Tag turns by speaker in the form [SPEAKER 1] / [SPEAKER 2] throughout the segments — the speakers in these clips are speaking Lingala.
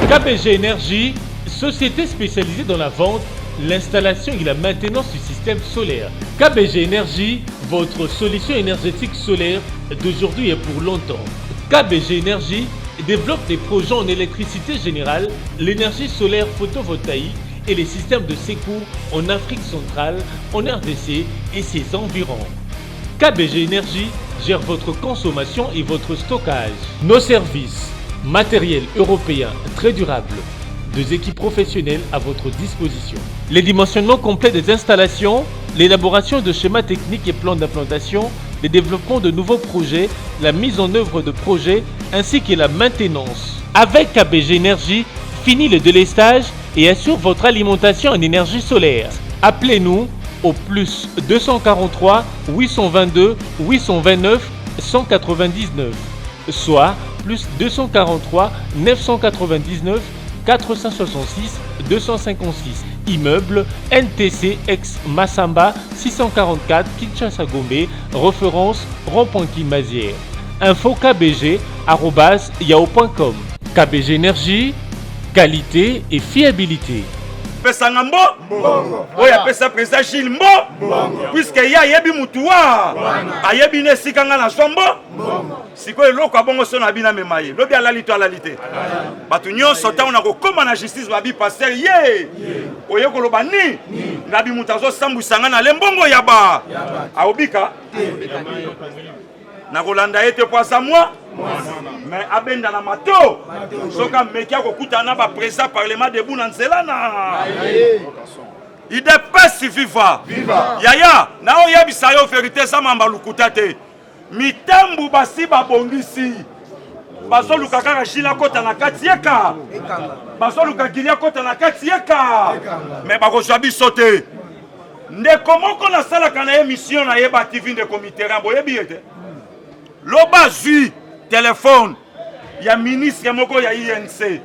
[SPEAKER 1] KBG Énergie, société spécialisée dans la vente, l'installation et la maintenance du système solaire. KBG Énergie, votre solution énergétique solaire d'aujourd'hui et pour longtemps. KBG Énergie développe des projets en électricité générale, l'énergie solaire photovoltaïque et les systèmes de secours en Afrique centrale, en RDC et ses environs. KBG Énergie gère votre consommation et votre stockage. Nos services, matériel européen très durable, 2 équipes professionnelles à votre disposition. Les dimensionnements complets des installations, l'élaboration de schémas techniques et plans d'implantation, le développement de nouveaux projets, la mise en œuvre de projets ainsi que la maintenance. Avec KBG Énergie, fini le délestage et assure votre alimentation en énergie solaire. Appelez-nous au plus 243 822 829 199, soit plus 243 999 466 256. Immeuble NTC ex Massamba 644 Kinshasa Gombe, référence rond-point Kimazière. Info kbg@yahoo.com. KBG Énergie, qualité et fiabilité.
[SPEAKER 2] Pesanga mbo oya pesa président Gilles mbo puisque ya yebi mutuwa ayebi ne sikanga na sombo siko eloko abongo so na bina memaye lobi alalito alalite batu nyonso ta ona kokoma na justice babi pasteur ye oye koloba ni ngabi mutazo sambusanga na lembongo yaba aobika na kolanda ete poisa moi mais abenda na mato soka mekia kokutana ba président parlement debout na nzelana ide pesi viva yaya na oyebisa yo vérité sa mamba lukuta te mitambu basi babongisi bazoluka kaka jila kota na kati yeka bazoluka gilia kota na kati yeka mais bakozwa biso te ndeko moko nasalaka na émission na yeba TV ndeko mitera boyebi ete loba zui téléphone ya ministre moko ya INC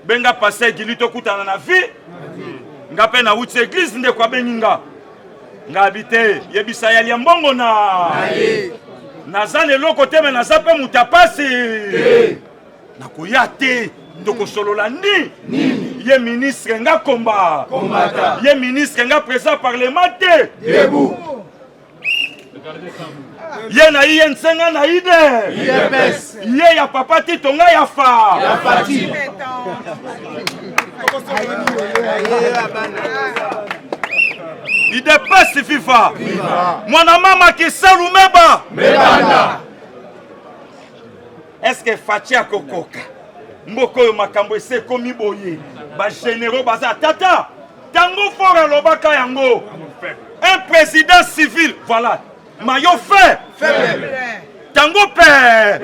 [SPEAKER 2] benga passer gilito kutana na vie nga pe na uti église nde kwa beninga nga habite yebisa ya liambongo na zane loko teme na zape mutapasi na koyate ndoko solola ni ye ministre nga komba ye ministre nga président parlement te debout ye na iye nsenga na ide ye ya papa tito nga ya fa ide pesi fifa mwana mama kisalu meba mebanda eske fachi akokoka mboko yo makambo ese komi boye ba généraux baza tata tango fora lobaka yango un président civil voilà maillot faible. Tango père.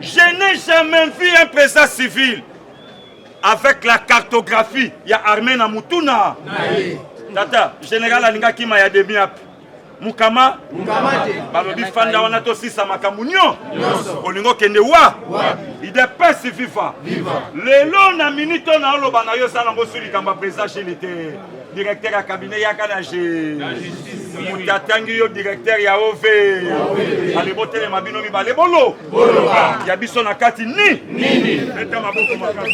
[SPEAKER 2] Je n'ai jamais vu un président civil avec la cartographie. Il y a Armée na Mutuna. Tata, général Alinga Kima ya demi ap. Mukama balobi fanda wana to sisa makamunyo olingo kende wa ide pesi viva lelo na minito na oloba na yo sana mbosuli kamba président chez l'été directeur ya cabinet ya kana je mutatangi yo directeur ya OV ale botele mabino mi bale bolo ya biso na kati nini eta maboko makati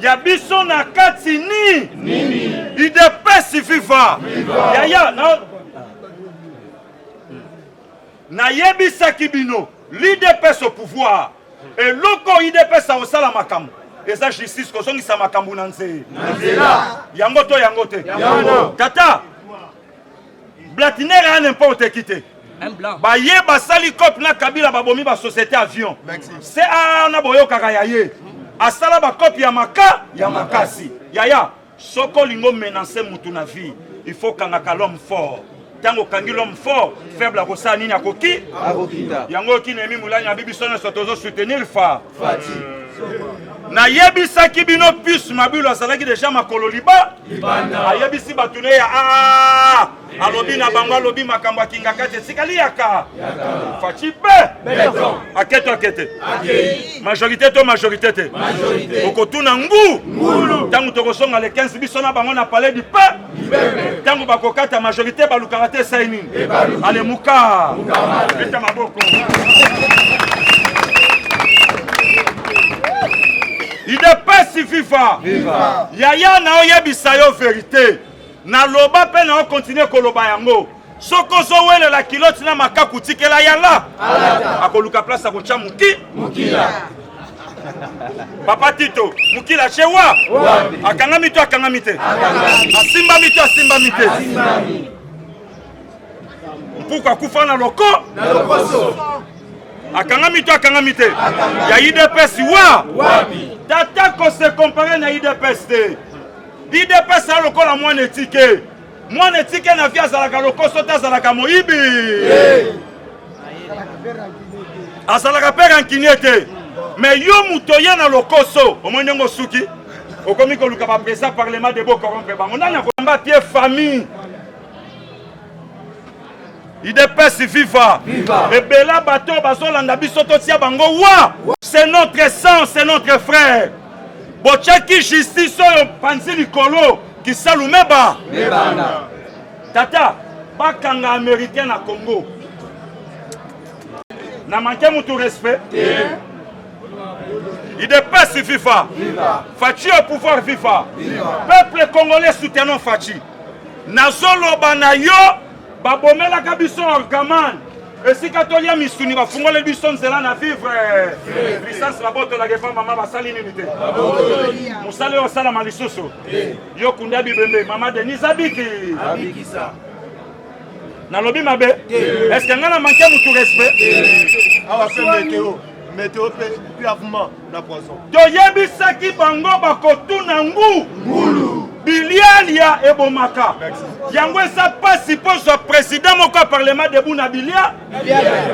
[SPEAKER 2] ya biso na kati nini ide pesi viva yaya na yebisa kibino l'IDPS au pouvoir et loko IDPS au sala makambo eza justice kozongisa makambo na nzela yango to yango te tata Blatiner a n'importe qui te ba ye basali cop na Kabila babomi ba société avion c'est na boyo kaka ya ye asala ba copie ya makasi yaya soko lingo menacer mutu na vie il faut kangaka l'homme fort tango kangi l'homme fort faible akosa nini akokita yango kinemi mulanya bibi sona sotozo soutenir fa Na yebisa kibino plus mabilo asalaki déjà makolo liba. Ayebisi batune ya alobi na bango alobi makambo kinga kate sikali yaka. Fachi be. Akete. Majorité to majorité te. Okotuna ngu. Tangu tokosonga le 15 biso na bango na palais du peuple. Tangu bakokata majorité balukanga te saini. Ale muka. Beta maboko. Il dépasse viva. Yaya na oyebisa yo vérité. Na loba pe na continuer koloba yango. Soko zo wele la kilote na makaku tikela yala. Akoluka place akocha mukila. Papa Tito, mukila chewa. Akanga mito akanga mite. Asimba mite. Pourquoi kufa na loko? Na lokoso. Akanga mite. Ya IDPS wapi? Tata ko se comparer na IDPS te. IDPS a lokola mwana etike. Mwana etike na via zalaka lokoso ta zalaka moibi. Azalaka pera nkinyete. Mais yo mutoye na lokoso, o mwenengo suki. Okomi ko luka ba président parlement de bo corrompre bango. Nana ko mbatie famille. IDPS viva. Et bela bateau bazolanda biso totia bango wa. C'est notre sang, c'est notre frère. Bochaki justice oyo panzi likolo ki salumeba. Tata, bakanga américain na Congo. Na manqué mutu respect. IDPS viva. Fachi au pouvoir viva. Peuple congolais soutenons Fachi. Nazolo banayo babomela kabiso orgaman. Si katolia misuni bafungole biso nzela na vivre. Licence la boto la gefa mama basali unité. Musale osala malisusu. Yo kunda bibembe mama Denise abiki ça. Na lobi mabe. Est-ce que ngana manqué mutu respect?
[SPEAKER 3] Awa fait météo puis avement na poisson.
[SPEAKER 2] To yebisaki bango bakotuna ngulu. Bilialia et Bomaka. Yango ça passe pour le président moko parlement de Bouna Bilia.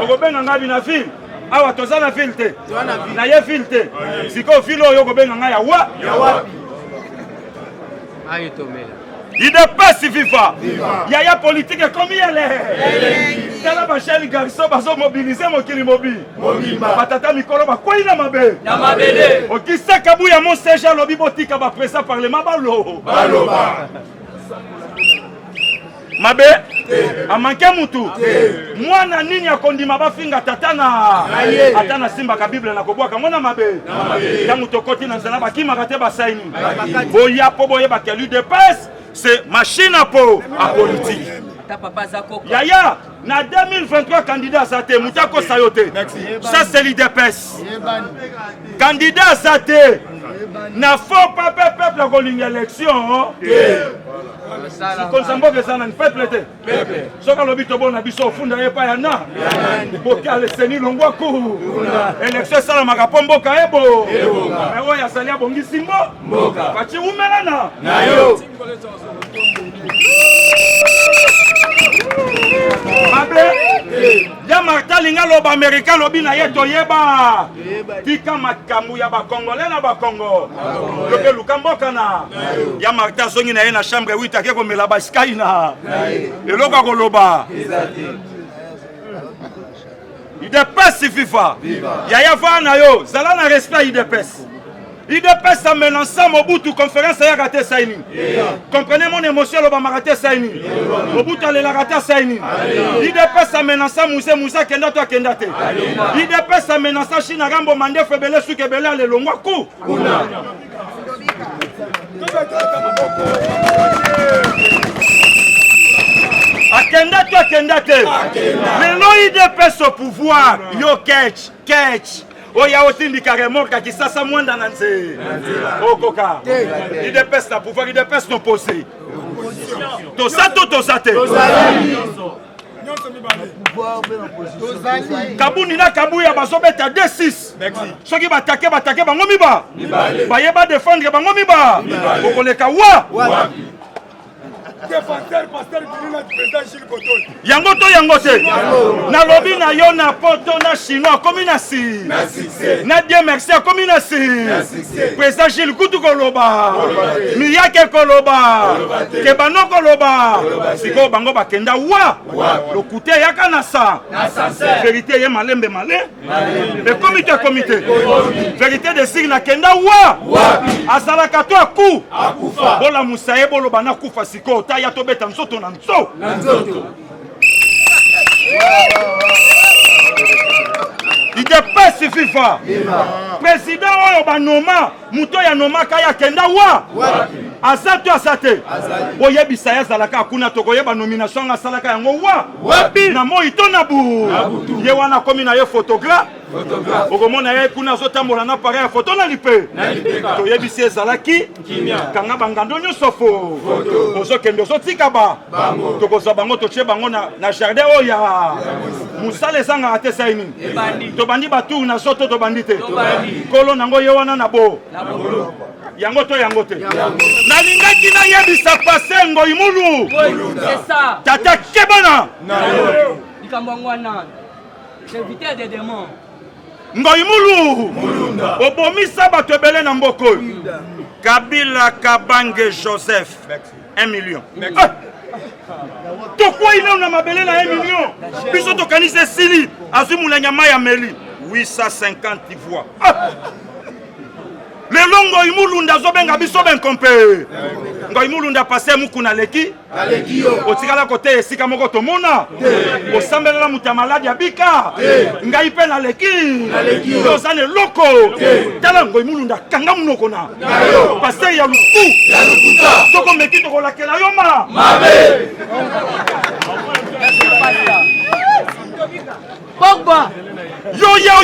[SPEAKER 2] Robin Ngabi na ville. Awa toza na ville te. Na ye ville te. Siko filo yo Robin Ngaya wa.
[SPEAKER 4] Ayo tomela.
[SPEAKER 2] Il dépasse viva. Yaya politique comme elle est. Tala bacheli garçon bazo mobiliser mokili mobile. Batata mikolo ba kwa ina mabe. Na mabele. Okisa kabu ya mon seja lobi botika ba président parlement balo. Mabe a manqué mutu. Mwana nini akondima bafinga tatana. Atana simba ka Bible na kobwaka mwana mabe. Tangu tokoti na nzela bakima kate basaini. Boya po boye bakelu dépasse. C'est machine à politique. Yaya, na 2023 candidat Zate, Moutako Sayote. Ça c'est l'IDPS. Candidat Zate, n'a faut pas peuple à l'élection. Si consambo que ça n'a pas peuple. Ce qu'on a vu bon abisso funda et pas yana. Boka le seni longwa ku. Élection ça la magapombo kaebo. Mais ya salia bongi simbo. Fachi umelana. Na yo. Ya Martin linga loba américain lobi na ye toyeba. Tika makambu ya ba Congolais na ba Congo. Loke lukamboka na. Ya Martin zongi na ye na chambre 8 akeko mela ba sky na. Eloko ko loba. IDPS viva. Ya vana yo, zala na respect IDPS. IDPS a menaçant Mobutu conférence à raté Saini. Comprenez mon émotion, le bamaraté Saini. Mobutu a la raté Saini. IDPS a menaçant Moussa Kenda to Kendate. IDPS a menaçant China Rambo Mande Febele Sukebele le longwa ku. Kendate. Mais l'IDPS au pouvoir, yo catch. Oya otindi carrément ka kisasa mwanda nanze. Okoka. IDPS na pouvoir, IDPS no posé. Tosate. Kabuni na kabuya bazobeta D6. Soki batake bango miba. Bayeba défendre bango miba. Okoleka wa.
[SPEAKER 3] défenseur pasteur Bilina président Gilles Koton.
[SPEAKER 2] Yango to yango te. Na lobi na yo na poto na chinois komi na si. Na Dieu merci komi na si. Président Gilles Kutu koloba. Miyake koloba. Kebano koloba. Siko bango bakenda wa. Lokute yaka na sa. Vérité ye malembe malé. Le comité. Vérité de signe na kenda wa. Azalaka to aku. Bola musaye bolo bana kufa siko ta ya to beta nzoto na nzo. Il dépasse FIFA. Président oyo banoma muto ya noma kaya kenda wa. Asato asate. Boyebisa ya zalaka kuna tokoyeba nomination nga salaka yango wa. Na mo itona bu. Ye wana komi na ye photographe. Okomona ye kuna zotambola na pareil photo na lipe. Toyebisa ezalaki kanga bangando nyonso fo. Ozokende ozotika ba. Tokoza bango toche bango na jardin oya. Musale sanga ate saini. Tobandi batu na soto tobandi te. Kolo nango ye wana na bo. Yango to yango te. Nalingaki na yebisa pase ngoi mulu.
[SPEAKER 4] C'est ça.
[SPEAKER 2] Tata kebana.
[SPEAKER 4] Likambangwana. J'invitais des démons.
[SPEAKER 2] Ngoi mulu. Obomisa bato ebele na mboko. Kabila Kabange Joseph. 1 million. Pourquoi il a mabele na 1 million? Biso to kanise sili. Azumula nyama ya meli. 850 voix. Le longo imulunda zobenga biso ben kompe. Ngo imulunda passé mukuna leki. Otikala kote esika moko tomona. Osambela muta maladi abika. Ngai pe na leki. Ozane loko. Tala ngo imulunda kanga munoko na. Passé ya luku. Ya lukuta. Toko meki toko lakela yoma. Mabe.
[SPEAKER 4] Pogba.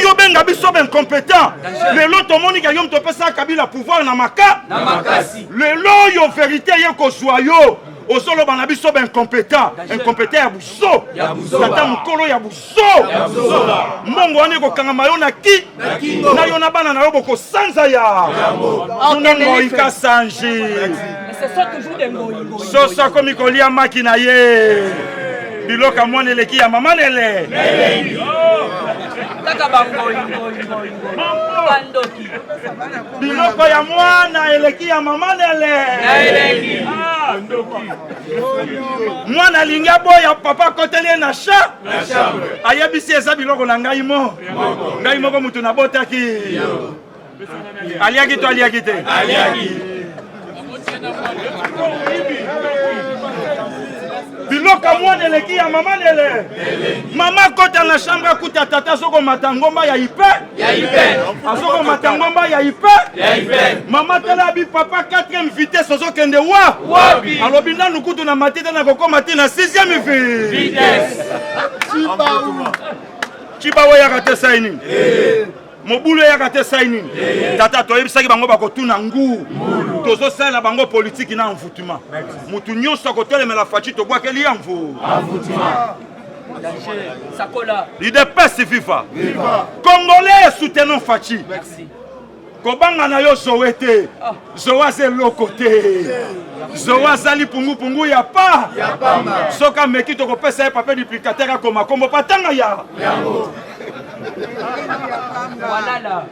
[SPEAKER 2] Yo benga biso ben compétent. Le lot to moni ka yom to pesa Kabila pouvoir na maka. Na makasi. Le lot yo vérité yo ko soyo. Osolo bana biso ben compétent. Incompétent ya buso. Tata mukolo ya buso. Mongo ane ko kanga mayo na ki. Na yo na bana na yo boko sanza ya. Nongo ika sanji.
[SPEAKER 4] C'est ça toujours des ngoingo.
[SPEAKER 2] So so komi kolia makina ye. Biloka mwana eleki ya mama nele. Biloko ya mwana eleki ya mama nele. Mwana linga boya papa koteli na cha. Ayebisi eza biloko na ngai mo. Ngai moko mutu na botaki. Aliaki to aliaki te. Aliaki. Biloka mwana eleki ya mama nele. Mama kota na chambre kuta tata soko matangomba ya ipe. Ya ipe. Asoko matangomba ya ipe. Ya ipe. Mama tala bi papa 4e vitesse ozo kende wa. Wapi. Alobi na nukutu na matete na koko mati na 6e vitesse. Chiba ya kate saini. Mobulu ya kate saini. Tata toyebisaki bango bakotuna ngu. Tozo sala bango politique na envoûtement. Mutu nyonso kotelemela fachi to bwa keli yanvu. Envoûtement.
[SPEAKER 4] Sakola.
[SPEAKER 2] L'IDPS viva. Congolais soutenons fachi.
[SPEAKER 4] Merci.
[SPEAKER 2] Kobanga na yo Zowete. Zowa se lokote. Zowa sali pungu ya pa. Ya pamba. Soka meki to kopesa e papier duplicateur koma kombo patanga ya. Yango.
[SPEAKER 4] Voilà là.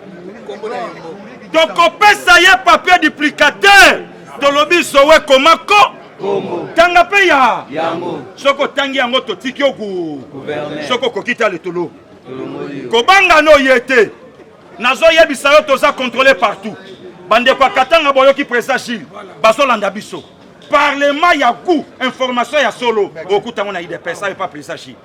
[SPEAKER 2] Tokopesa ye papier duplicateur. Tolobi Zowe komako. Tanga pe ya. Yango. Soko tangi yango totiki oku. Soko kokita letolo. Kobanga no yete. Nazo yebisa yo toza contrôlé partout. Bande kwa katanga boyoki président Gilles. Bazolanda biso. Parlement ya goût, information ya solo. Okutango na IDPS ça pas président Gilles.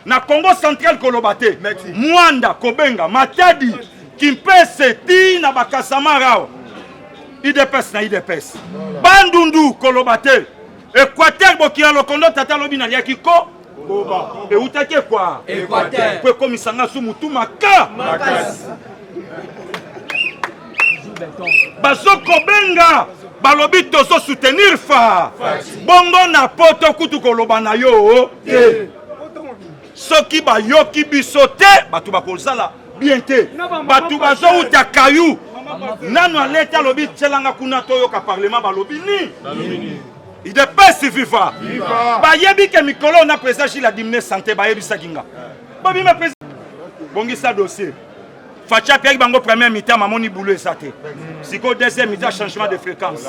[SPEAKER 2] Na Congo central kolobate. Mwanda Kobenga Matadi Kimpese ti na bakasamara. IDPS na IDPS. Bandundu kolobate. Équateur bokia lokondo tata lobi na liaki ko. Et où t'as quoi? Équateur. Quoi comme ça n'a soumu tout maka. Baso Kobenga. Balobi tozo soutenir fa. Bongo na poto kutu koloba na yo. Soki ba yoki bisote. Batu ba kozala. Bien te. Batu bazo uta kayu. Nano aleta lobi tselanga kuna toyo ka parlement balobi ni. UDPS viva. Bayebi ke mikolo na président Gilles Adimné santé bayebi sakinga. Babi ma président. Bongi sa dossier. Facha Pierre Bango premier mi-temps mamoni boulot et saté. Siko deuxième mi-temps changement de fréquence.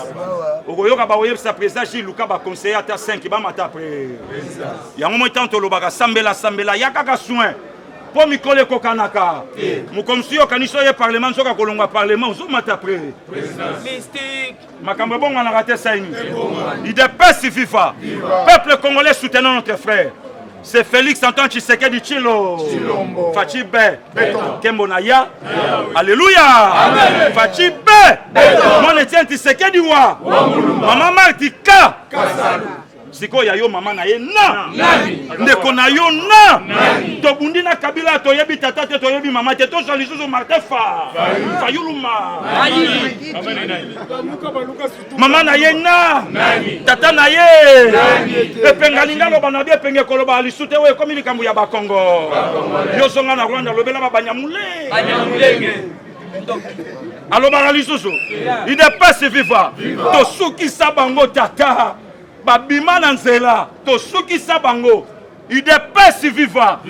[SPEAKER 2] Ogoyoka ba oyeb sa président Gilles Luka ba conseiller ata 5 ba mata après. Ya ngomo tanto lobaka sambela yaka ka soin. Po mikole ko kanaka. Mu komsi okaniso ye parlement soka kolongwa parlement zo mata après.
[SPEAKER 4] Mystique.
[SPEAKER 2] Makambo bon on a raté ça ini. UDPS viva. Peuple congolais soutenant notre frère. C'est Félix Antoine Tshisekedi Tshilo. Fachi Be. Kembonaya. Alléluia. Fachi Be. Mon Etienne Tshisekedi wa. Maman Martika. Siko ya yo mama na ye na. Ndeko na yo na. Tobundi na Kabila toyebi tata te toyebi mama te to jali zuzu Martin Fa. Fayuluma. Mama na ye na. Tata na ye. Epengalinga lo bana bie penge koloba alisute we komi likambu ya Bakongo. Yo songa na Rwanda lobela ba banyamule. Banyamulenge. Alo barali susu. UDPS viva. To suki sabango tata. Babima na nzela. To suki sabango. UDPS viva.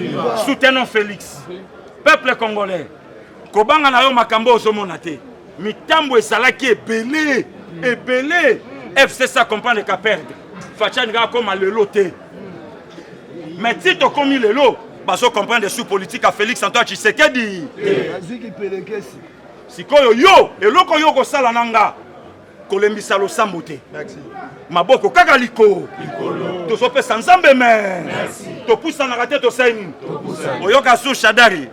[SPEAKER 2] Soutenons Félix. Peuple congolais. Kobanga na yo makambo ozomona te. Mitambo esalaki ebele. Ebele. FCC comprendre qu'à perdre. Facha nga comme lelo te. Mais si tu commis lelo, baso comprendre des sous politiques à Félix Antoine Tshisekedi. Sikoyo yo, eloko yo ko sala nanga. Kolembisa lo sambote. Merci. Maboko kaka liko. To sope sanzambe men. Merci. To poussa na raté to saini. Oyoka su Shadari.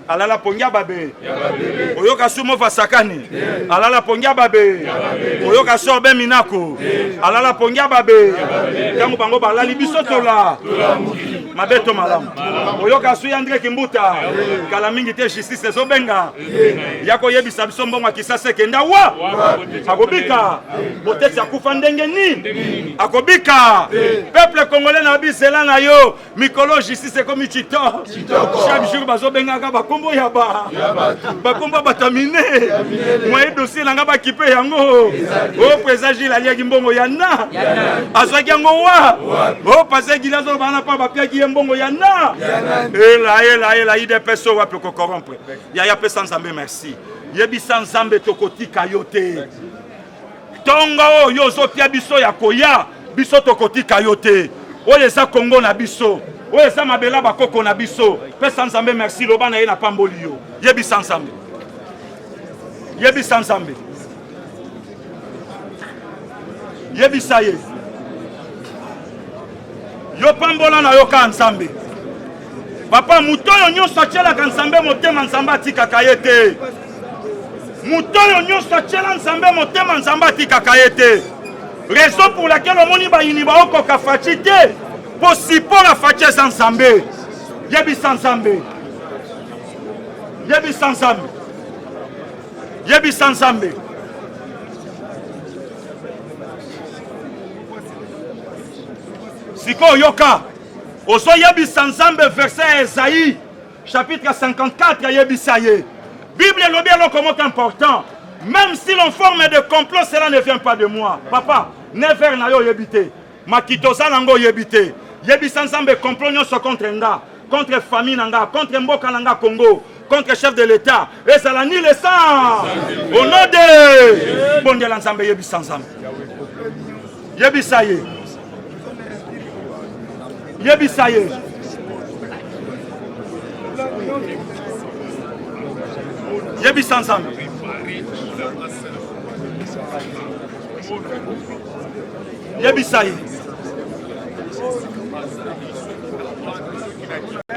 [SPEAKER 2] Alala pongia babe. Oyoka su Mova Sakani. Alala pongia babe. Oyoka su Obe Minako. Alala pongia babe. Kangu bango balali biso tola. Mabeto malamu. Oyoka su André Kimbuta. Kala mingi te justice ezobenga. Yako yebisa biso mbongo kisase kenda wa. Akobika. Peut-être ya kufa ndenge ni. Akobika. Peuple congolais na bisela na yo. Mikolo justice comme chito. Chaque jour bazobenga ka bakombo ya ba. Bakombo batamine. Moi dossier nanga ba kipe yango. O président Gilles aliaki mbongo ya na. Azwaki yango wa. O passé gilazo bana pa bapiaki mbongo ya na. Ela UDPS wa pe ko corrompre. Ya pe sans Nzambe merci. Yebi sans Nzambe tokotika yote. Tonga yo zopia biso ya koya biso tokotika yote. Oye za Congo na biso. Oye za mabela bakoko na biso. Pesa Nzambe merci loba na ye na pamboli yo. Yebi sans Nzambe. Yebi sans Nzambe. Yebi saye. Yo pambola na yo ka Nzambe. Papa mutoyo nyonso chela ka Nzambe motema Nzambe atika kayete. Mutoyo nyonso chela Nzambe motema Nzambe atika kayete. Raison pour laquelle on moni ba yiniba oko ka fatite. Possible la fatite sans Nzambe. Yebi sans Nzambe. Yebi sans Nzambe. Yebi sans Nzambe. Siko yoka. Oso yebi sans Nzambe verset Esaïe chapitre 54 yebi saye. Bible est le comment important. Même si l'on forme de complot, cela ne vient pas de moi. Papa, never na yo yebite. Makitosa nango yebite. Yebi sansambe complot nyo so contre nga, contre famille nanga, contre mboka nanga Congo, contre chef de l'État. Et ça la ni le sang. Au nom de bon de l'ensemble yebi sansambe. Yebi saye. Yebi saye. Yebi sansambe. Yebisaye.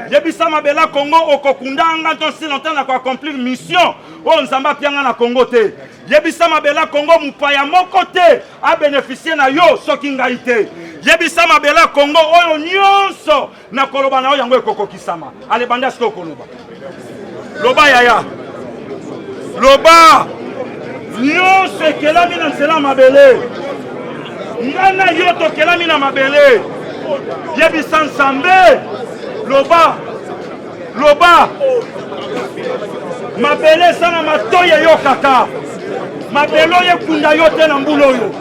[SPEAKER 2] Yebisa mabela Congo okokundanga to si longtemps na ko accomplir mission o nzamba pianga na Congo te. Yebisa mabela Congo mupaya moko te a bénéficier na yo soki ngai te. Yebisa mabela Congo oyo nyonso na koloba na yo yango ekokokisama. Ale banda sto koloba. Loba yaya. Loba. Nyonso ekelami na nzela mabele. Ngana yo tokelami na mabele. Yebisa Nzambe. Loba. Loba. Mabele sana matoye yo kaka. Mabelo ye kunda yo te na mbulo yo.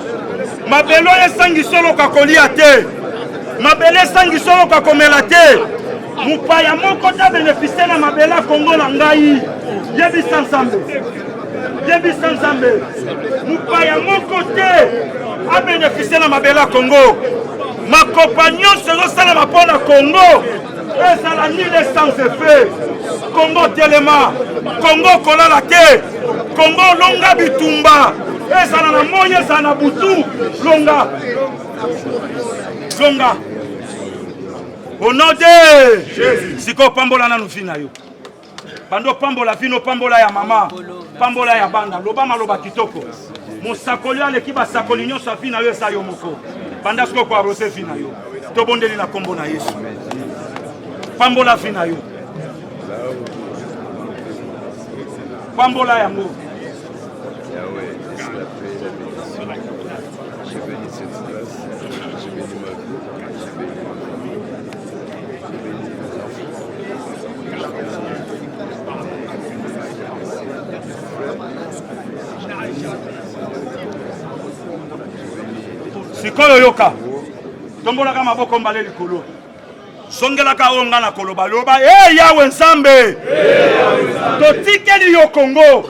[SPEAKER 2] mabelo esangi solo kakolia te, mabele esangi solo kakomela te. Mupaya moko ta bénéficier na mabela Congo na ngai. Yebisa Nzambe. Yebisa Nzambe. Mupaya moko te a bénéficier na mabela Congo. Ma compagnon se sala mapona Congo. Ezala nile sans effet. Congo telema. Congo kolala te. Congo longa bitumba. Ezala na moye ezala na butu. Longa. Longa. Au nom de Jésus. Siko pambola na nufina yo. Bando pambola vino pambola ya mama. Pambola ya banda. Loba maloba kitoko. Mosakoli aleki basakoli nyonso afina yo esa yo moko. Banda siko ko arose fina yo. Tobondeli na kombo na Yesu. Pambola fina yo. Pambola yango. Sikoyo yoka. Tombolaka maboko mbale likolo. Songelaka onga na koloba loba. Yawe Nzambe. Totikeli yo Congo.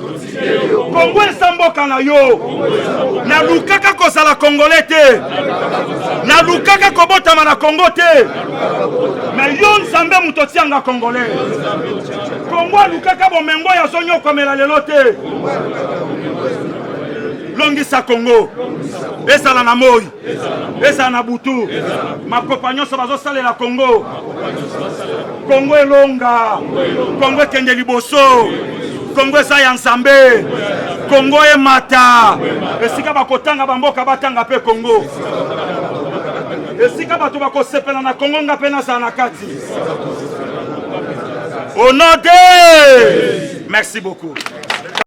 [SPEAKER 2] Congo esamboka na yo. Na lukaka kozala Congolais te. Na lukaka kobotama na Congo te. Mais yo Nzambe mutotianga Congolais. Congo lukaka bomengo ya zonyo komela lelo te. Longisa Congo. Ezala na moi. Ezala na butu. Ma compagnon so bazo salela Congo. Congo elonga. Congo ekende liboso. Congo eza ya Nzambe. Congo emata. Esika bakotanga bamboka batanga pe Congo. Esika bato bakosepela na Congo nga pe nazala na kati. Au nom de... Merci beaucoup.